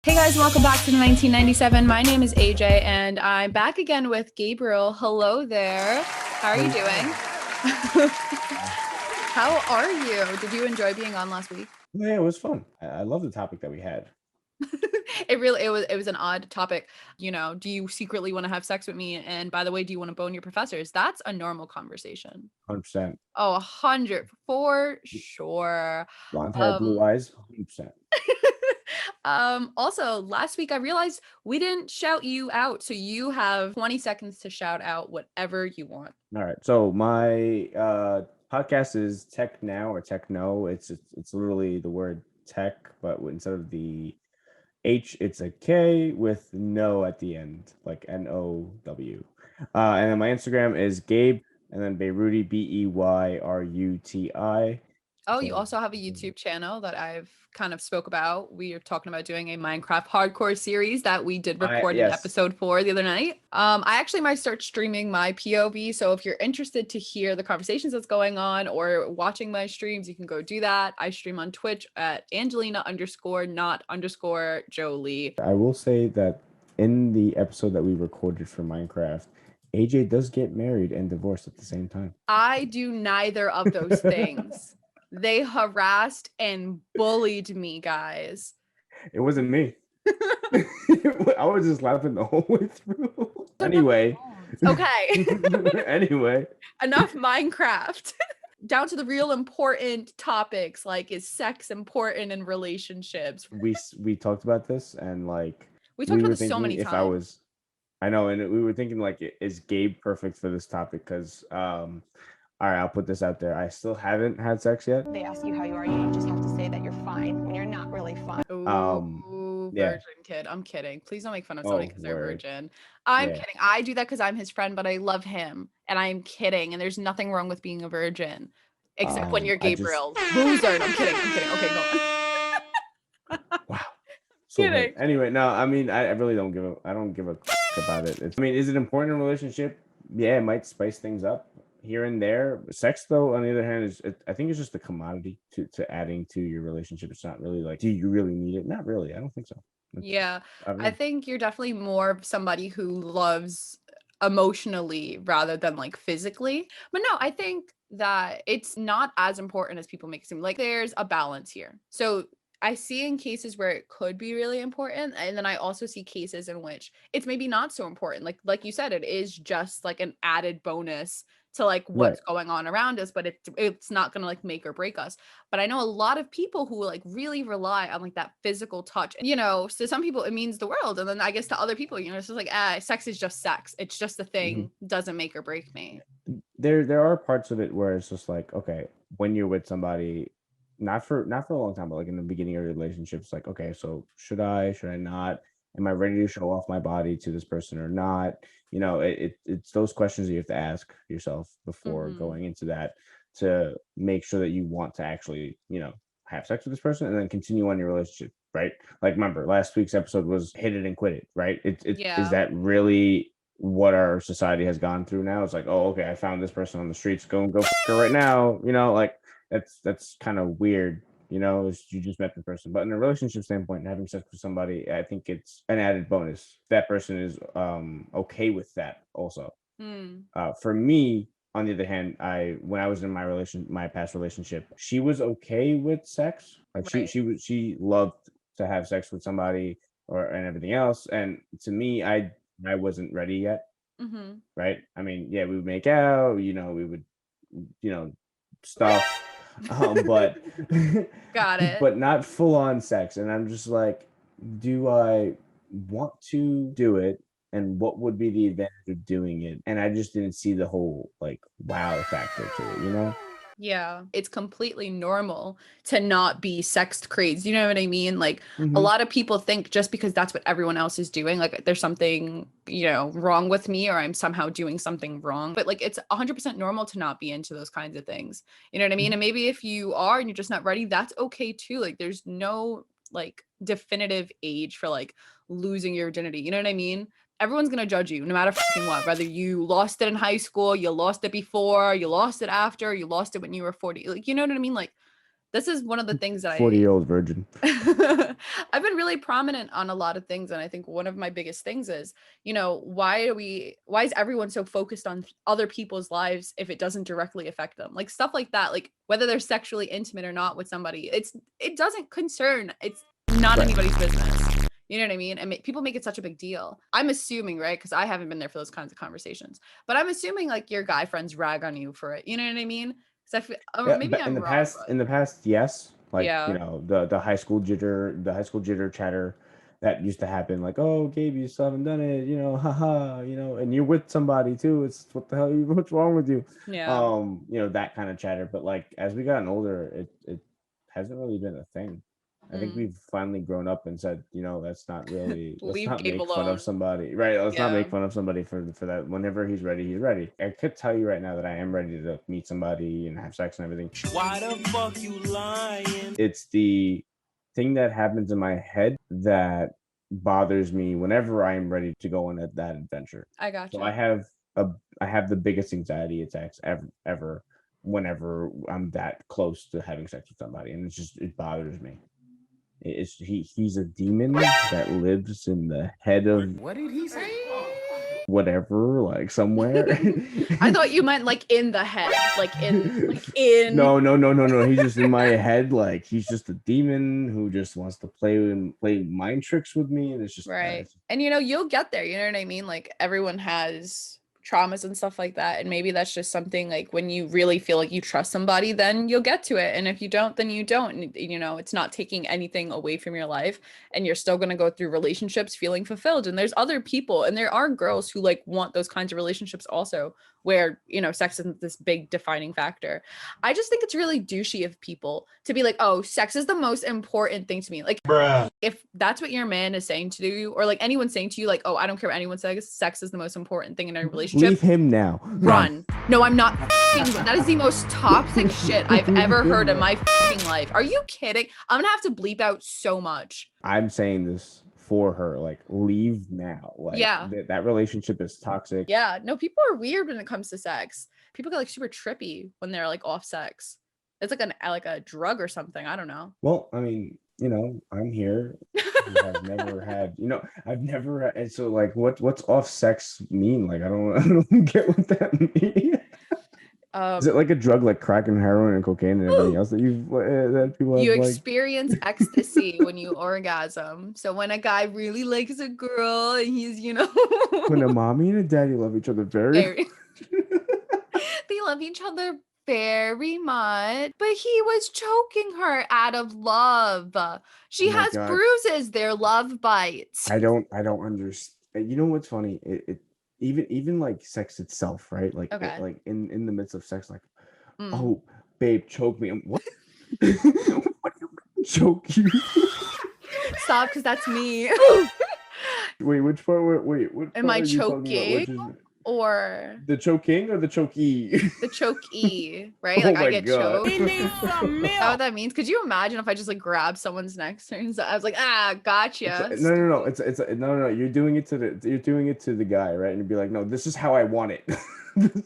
Hey guys, welcome back to the 1997. My name is AJ and I'm back again with Gabriel. Hello there. How are you doing? How are you? Did you enjoy being on last week? Yeah, it was fun. I love the topic that we had. It was an odd topic. You know, do you secretly want to have sex with me? And by the way, do you want to bone your professors? That's a normal conversation. 100%. Oh, 100 for sure. Blonde hair, blue Um eyes, 100%. Also last week I realized we didn't shout you out, so you have 20 seconds to shout out whatever you want. All right. So my podcast is Tecknow or Tecknow. It's literally the word tech, but instead of the H, it's a K with no at the end, like NOW. And then my Instagram is Gabe, and then Beyruti, BEYRUTI. Oh, you So also have a YouTube channel that I've kind of spoke about. We are talking about doing a Minecraft hardcore series that we did I record an yes, episode for the other night. I actually might start streaming my POV. So if you're interested to hear the conversations that's going on or watching my streams, you can go do that. I stream on Twitch at Angelina_not_Jolie. I will say that in the episode that we recorded for Minecraft, AJ does get married and divorced at the same time. I do neither of those things. They harassed and bullied me, guys. It wasn't me. I was just laughing the whole way through. Anyway. Okay. Anyway. Enough Minecraft. Down to the real important topics, like, is sex important in relationships? We talked about this, and like We talked we about were this so thinking many if I times. was I know, and we were thinking like, is Gabe perfect for this topic? Because all right, I'll put this out there. I still haven't had sex yet. They ask you how you are, you just have to say that you're fine when you're not really fine. Ooh, Yeah. virgin kid. I'm kidding. Please don't make fun of somebody Oh, because they're word. virgin. I'm Yeah. kidding. I do that because I'm his friend, but I love him. And I'm kidding. And there's nothing wrong with being a virgin. Except when you're I just Gabriel. Loser. I'm kidding. I'm kidding. Okay, go on. wow. So hurt. Kidding. Anyway, no, I mean, I really don't give a, I don't give a about it. I mean, is it important in a relationship? Yeah, it might spice things up here and there. Sex, though, on the other hand, I think it's just a commodity to adding to your relationship. It's not really like, do you really need it? Not really. I don't think so. Yeah, I don't I know. think you're definitely more of somebody who loves emotionally rather than like physically. But no, I think that it's not as important as people make it seem. Like there's a balance here. So I see in cases where it could be really important, and then I also see cases in which it's maybe not so important. Like you said, it is just like an added bonus to like Right. what's going on around us, but it's not gonna like make or break us. But I know a lot of people who like really rely on like that physical touch. You know, so some people it means the world. And then I guess to other people, you know, it's just like, sex is just sex. It's just a Mhm. thing, doesn't make or break me. There are parts of it where it's just like, okay, when you're with somebody, not for a long time, but like in the beginning of your relationship, it's like, okay, so should I not? Am I ready to show off my body to this person or not? You know, it's those questions that you have to ask yourself before Hmm. going into that, to make sure that you want to actually, have sex with this person and then continue on your relationship, right? Like, remember, last week's episode was hit it and quit it, right? Is Yeah. that really what our society has gone through now? It's like, oh, okay, I found this person on the streets, go f her right now, like that's kind of weird. You just met the person. But in a relationship standpoint, having sex with somebody, I think it's an added bonus. That person is okay with that also. Hmm. For me, on the other hand, when I was in my past relationship, she was okay with sex. Like Right. she loved to have sex with somebody and everything else. And to me, I wasn't ready yet, Hmm. right? I mean, yeah, we would make out, we would, you know, stuff, but Got it. but not full on sex. And I'm just like, do I want to do it? And what would be the advantage of doing it? And I just didn't see the whole like wow factor to it. Yeah, it's completely normal to not be sex crazed. You know what I mean? Like a Hmm. lot of people think just because that's what everyone else is doing, like there's something, wrong with me or I'm somehow doing something wrong. But like it's 100% normal to not be into those kinds of things. You know what I mean? And maybe if you are and you're just not ready, that's okay too. Like there's no like definitive age for like losing your virginity. You know what I mean? Everyone's gonna judge you no matter fucking what. Whether you lost it in high school, you lost it before, you lost it after, you lost it when you were 40. Like, you know what I mean? Like, This is one of the things that 40-year-old virgin. I've been really prominent on a lot of things. And I think one of my biggest things is, why is everyone so focused on other people's lives if it doesn't directly affect them? Like stuff like that, like whether they're sexually intimate or not with somebody, it doesn't concern, it's not anybody's business. You know what I mean? And people make it such a big deal. I'm assuming, right? Because I haven't been there for those kinds of conversations, but I'm assuming like your guy friends rag on you for it. You know what I mean? I feel, maybe I'm in the wrong, past, but... in the past, yes. Like, Yeah. the high school jitter chatter that used to happen. Like, oh, Gabe, you still haven't done it. Haha. And you're with somebody too. It's what the hell? What's wrong with you? Yeah. That kind of chatter. But like, as we gotten older, it hasn't really been a thing. I think we've finally grown up and said, let's not really, let's not Gabe make alone. fun of somebody, right? Let's not Yeah. make fun of somebody for that. Whenever he's ready, he's ready. I could tell you right now that I am ready to meet somebody and have sex and everything. Why the fuck you lying? It's the thing that happens in my head that bothers me whenever I am ready to go on that adventure. I got you. So I have the biggest anxiety attacks ever whenever I'm that close to having sex with somebody, and it bothers me. He's a demon that lives in the head of, what did he say? Whatever, like somewhere. I thought you meant like in the head, like in. No. He's just in my head. Like he's just a demon who just wants to play mind tricks with me, and it's just right. And you'll get there. You know what I mean? Like everyone has traumas and stuff like that, and maybe that's just something like when you really feel like you trust somebody, then you'll get to it, and if you don't, then you don't. And it's not taking anything away from your life, and you're still going to go through relationships feeling fulfilled. And there's other people, and there are girls who like want those kinds of relationships also, where sex isn't this big defining factor. I just think it's really douchey of people to be like, oh, sex is the most important thing to me. Like, bruh. If that's what your man is saying to you, or like anyone saying to you, like, oh, I don't care what anyone says, sex is the most important thing in a relationship. Leave him now. Run. No, I'm not. That is the most toxic shit I've ever heard in my life. Are you kidding? I'm gonna have to bleep out so much. I'm saying this for her, like, leave now. Like, yeah, that relationship is toxic. Yeah, no, people are weird when it comes to sex. People get like super trippy when they're like off sex. It's like a drug or something. I don't know. Well, I mean, I'm here. I've never had, I've never had, and so like, what's off sex mean? Like, I don't get what that means. Is it like a drug like crack and heroin and cocaine and everything else that people have, experience ecstasy when you orgasm. So when a guy really likes a girl and he's when a mommy and a daddy love each other very they love each other very much, but he was choking her out of love. She has bruises, they're love bites. I don't understand. You know what's funny? It even like sex itself, right? Like, like in the midst of sex, like, oh, babe, choke me. What? What do you mean, choke you? Stop, because that's me. Wait, which part? Wait, what? Am I choking? Or the choking or the chokey? The chokey, right? Like, I get choked. He needs some milk. Is that what that means? Could you imagine if I just like grab someone's neck? So I was like, gotcha. No. No. You're doing it to the guy, right? And you'd be like, no, this is how I want it.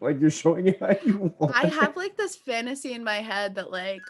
Like, you're showing it how you want I have like this fantasy in my head that like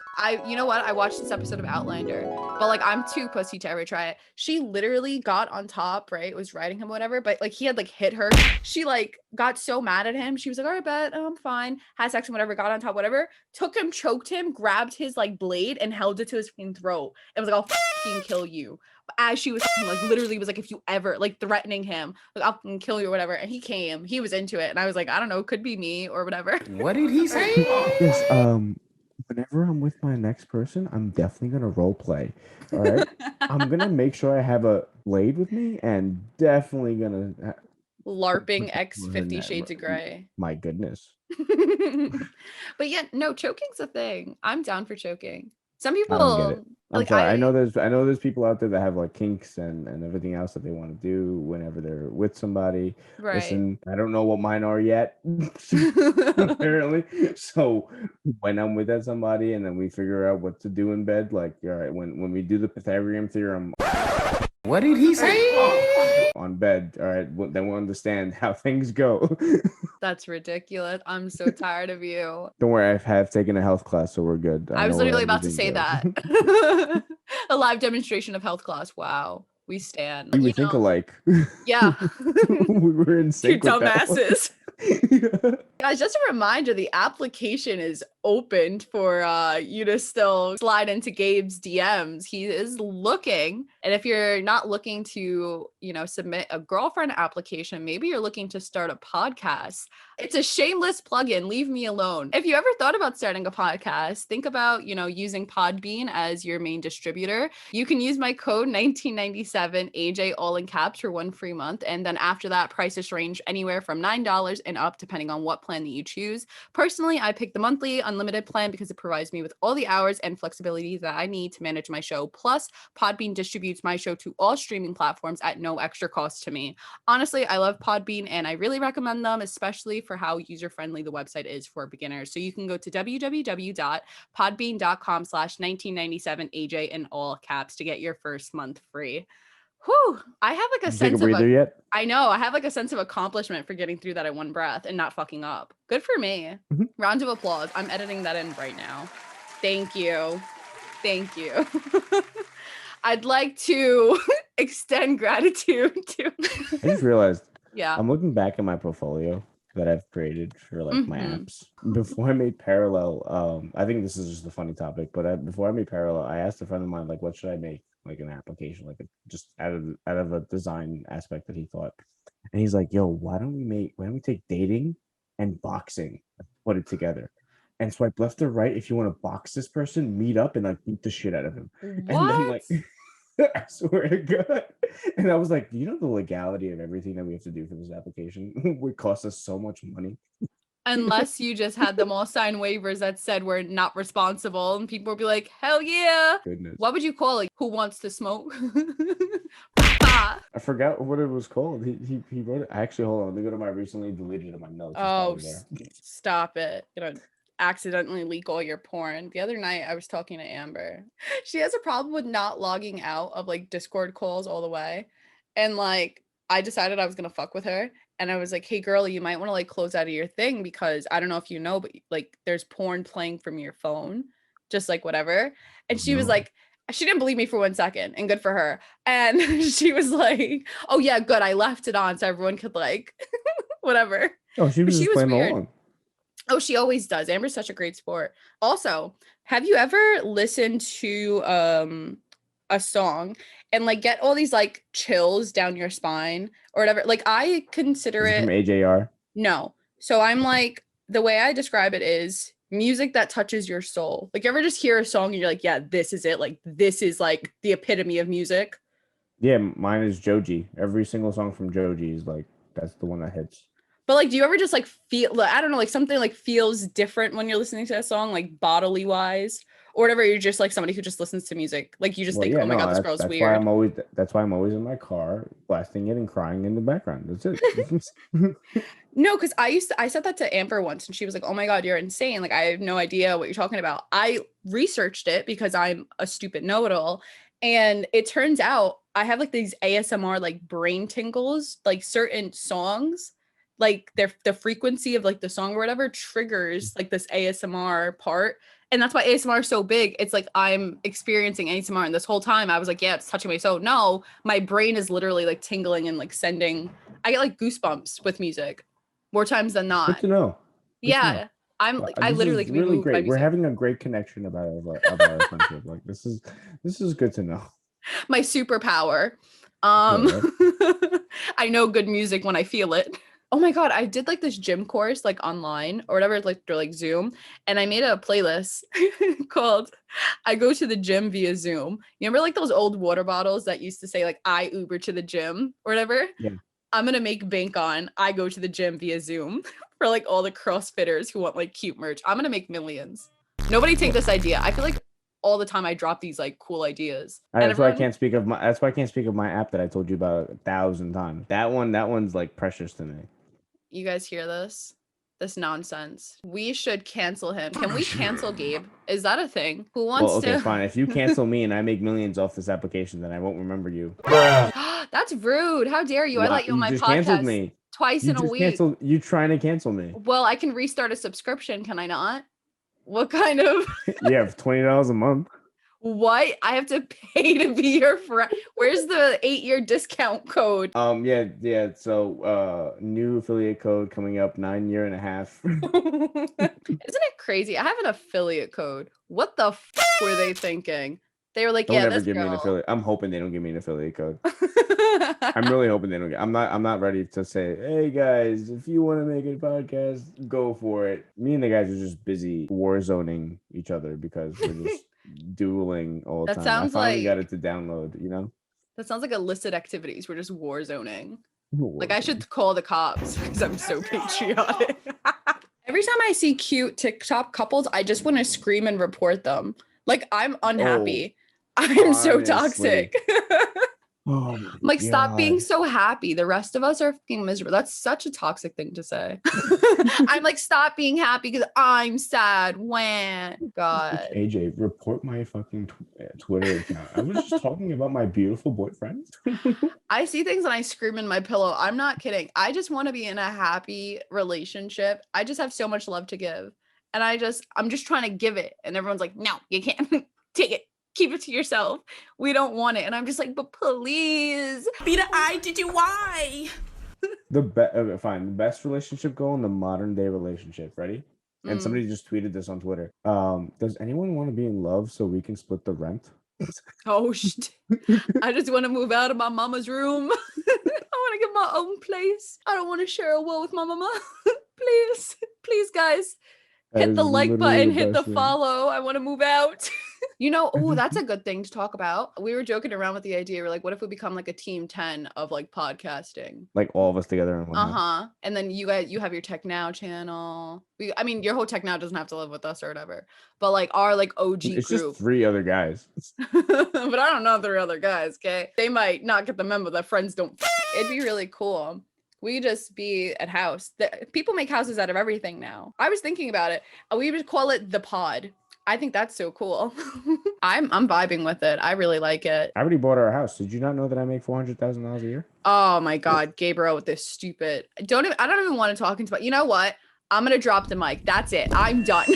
you know what? I watched this episode of Outlander, but like I'm too pussy to ever try it. She literally got on top, right? Was riding him, whatever, but like he had like hit her. She like got so mad at him. She was like, all right, bet, I'm fine. Had sex and whatever, got on top, whatever. Took him, choked him, grabbed his like blade and held it to his fucking throat. It was like, I'll fucking kill you. As she was like, literally was like, if you ever like threatening him, like, I'll fucking kill you or whatever. And he was into it. And I was like, I don't know, could be me or whatever. What did he say? Yes, whenever I'm with my next person, I'm definitely gonna role play. All right. I'm gonna make sure I have a blade with me, and definitely gonna LARPing X 50 Shades of Grey. My goodness. But yeah, no, choking's a thing. I'm down for choking. Some people I don't get it. I'm like, sorry. I know there's people out there that have like kinks and everything else that they want to do whenever they're with somebody. Right. Listen, I don't know what mine are yet, apparently. So when I'm with somebody and then we figure out what to do in bed, like, all right, when we do the Pythagorean theorem. What did he say? On bed, all right, then we'll understand how things go. That's ridiculous. I'm so tired of you. Don't worry, I have taken a health class, so we're good. I was know where literally about to say everything goes. that. A live demonstration of health class. Wow. We stand. We You would think know, alike. yeah. We were in Two sync with that one. dumbasses. Yeah. Guys, just a reminder, the application is opened for you to still slide into Gabe's DMs. He is looking. And if you're not looking to, submit a girlfriend application, maybe you're looking to start a podcast. It's a shameless plug-in. Leave me alone. If you ever thought about starting a podcast, think about, using Podbean as your main distributor. You can use my code 1997 AJ all in caps for 1 free month. And then after that, prices range anywhere from $9 and up, depending on what plan that you choose. Personally, I picked the monthly unlimited plan because it provides me with all the hours and flexibility that I need to manage my show. Plus, Podbean distributes my show to all streaming platforms at no extra cost to me. Honestly, I love Podbean and I really recommend them, especially for how user-friendly the website is for beginners. So you can go to www.podbean.com/1997AJ in all caps to get your first month free. Whew, I have like a Did you take a sense of breather yet? I know. I have like a sense of accomplishment for getting through that at one breath and not fucking up. Good for me. Mhm. Round of applause. I'm editing that in right now. Thank you. Thank you. I'd like to extend gratitude to. I just realized Yeah. I'm looking back at my portfolio that I've created for like my Mhm. apps. Before I made Parallel, I think this is just a funny topic, but before I made Parallel, I asked a friend of mine, like, what should I make? Like an application, like just out of a design aspect that he thought. And he's like, yo, why don't we take dating and boxing and put it together? And swipe left or right if you want to box this person, meet up and like beat the shit out of him. And then What? like I swear to God. And I was like, you know the legality of everything that we have to do for this application would cost us so much money. Unless you just had them all sign waivers that said we're not responsible and people would be like, hell yeah. Goodness. What would you call it? Who wants to smoke? I forgot what it was called. He wrote it. Actually, hold on. Let me go to my recently deleted in my notes. It's Oh, probably there. stop it. Accidentally leak all your porn. The other night I was talking to Amber. She has a problem with not logging out of like Discord calls all the way. And like I decided I was gonna fuck with her. And I was like, hey girl, you might want to like close out of your thing because I don't know if you know, but like there's porn playing from your phone, just like whatever. And she was No. like, she didn't believe me for 1 second, and good for her. And she was like, oh yeah, good. I left it on so everyone could like whatever. Oh, she was She just was playing weird. along. Oh, she always does. Amber's such a great sport. Also, have you ever listened to a song and like get all these like chills down your spine or whatever? Like I consider Is it it from AJR? no. So I'm like the way I describe it is music that touches your soul. Like you ever just hear a song and you're like, yeah, this is it. Like this is like the epitome of music. Yeah, mine is Joji. Every single song from Joji is like that's the one that hits. But like, do you ever just like feel, like, I don't know, like something like feels different when you're listening to that song, like bodily wise or whatever? You're just like somebody who just listens to music. Like you just think, oh my God, this girl's that's weird. That's why I'm always in my car blasting it and crying in the background. That's it. No, because I said that to Amber once and she was like, oh my God, you're insane. Like I have no idea what you're talking about. I researched it because I'm a stupid know-it-all. And it turns out I have like these ASMR like brain tingles, like certain songs, like the frequency of like the song or whatever triggers like this ASMR part. And that's why ASMR is so big. It's like I'm experiencing ASMR. And this whole time I was like, yeah, it's touching me. So no, my brain is literally like tingling and like I get like goosebumps with music more times than not. Good to know. Yeah. I'm like, I literally can be really moved by great. We're music. having a great connection about our friendship. Like this is good to know. My superpower. Yeah, I know good music when I feel it. Oh my God, I did like this gym course like online or whatever, like through like Zoom, and I made a playlist called I Go to the Gym Via Zoom. You remember like those old water bottles that used to say like I Uber to the gym or whatever? Yeah. I'm gonna make bank on I go to the gym via Zoom for like all the CrossFitters who want like cute merch. I'm gonna make millions. Nobody take this idea. I feel like all the time I drop these like cool ideas. That's why I can't speak of my app that I told you about 1,000 times. That one's like precious to me. You guys hear this? This nonsense. We should cancel him. Can we cancel Gabe? Is that a thing? Who wants to? Fine. If you cancel me and I make millions off this application, then I won't remember you. That's rude. How dare you? I let you on my just podcast canceled me. twice You in a just week. canceled. You trying to cancel me? Well, I can restart a subscription, can I not? What kind of You have $20 a month. what? I have to pay to be your friend. Where's the 8-year discount code? Yeah. So new affiliate code coming up, 9 year and a half. Isn't it crazy? I have an affiliate code. What the were they thinking? They were like, Don't yeah, ever this give me an girl. affiliate. I'm hoping they don't give me an affiliate code. I'm really hoping they don't get. I'm not ready to say, hey guys, if you want to make a podcast, go for it. Me and the guys are just busy war zoning each other because we're just dueling all the That time. I sounds finally got like- it to download, you know? That sounds like illicit activities. We're just war zoning. War Like I zoning. should call the cops because I'm so patriotic. Every time I see cute TikTok couples, I just want to scream and report them. Like I'm unhappy. I'm so honestly. toxic. Oh my Like, stop being God. so happy. The rest of us are fucking miserable. That's such a toxic thing to say. I'm like, stop being happy because I'm sad. When God. AJ, report my fucking Twitter account. I was just talking about my beautiful boyfriend. I see things and I scream in my pillow. I'm not kidding. I just want to be in a happy relationship. I just have so much love to give. And I'm just trying to give it. And everyone's like, no, you can't take it. Keep it to yourself. We don't want it. And I'm just like, but please. Be the I did you why? Fine. The best relationship goal in the modern day relationship. Ready? And somebody just tweeted this on Twitter. Does anyone want to be in love so we can split the rent? Oh shit. I just want to move out of my mama's room. I want to get my own place. I don't want to share a wall with my mama. Please guys. Hit the like button, hit the follow. I want to move out. Oh, that's a good thing to talk about. We were joking around with the idea. We're like, what if we become like a team 10 of like podcasting? Like all of us together in one house. Uh-huh. And then you have your Tecknow channel. Your whole Tecknow doesn't have to live with us or whatever. But like our like OG It's group. just 3 other guys. But I don't know 3 other guys, okay? They might not get the memo that friends don't. It'd be really cool. We just be at house. People make houses out of everything now. I was thinking about it. We would call it the pod. I think that's so cool. I'm vibing with it. I really like it. I already bought our house. Did you not know that I make $400,000 a year? Oh my God, Gabriel with this stupid. I don't even want to talk about. You know what? I'm gonna drop the mic. That's it. I'm done.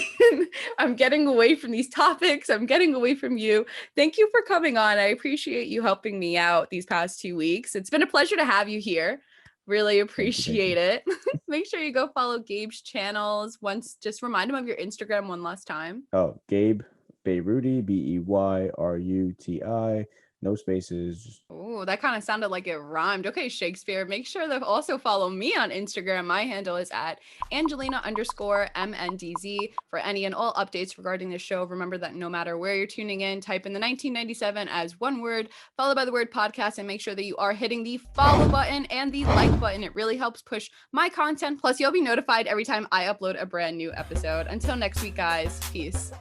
I'm getting away from these topics. I'm getting away from you. Thank you for coming on. I appreciate you helping me out these past 2 weeks. It's been a pleasure to have you here. Really appreciate it. Make sure you go follow Gabe's channels. Just remind him of your Instagram one last time. Oh, Gabe Beyruti, Beyruti, no spaces. Oh, that kind of sounded like it rhymed. Okay, Shakespeare. Make sure to also follow me on Instagram. My handle is at Angelina_MNDZ for any and all updates regarding the show. Remember that no matter where you're tuning in, type in the 1997 as one word, followed by the word podcast, and make sure that you are hitting the follow button and the like button. It really helps push my content. Plus, you'll be notified every time I upload a brand new episode. Until next week, guys. Peace.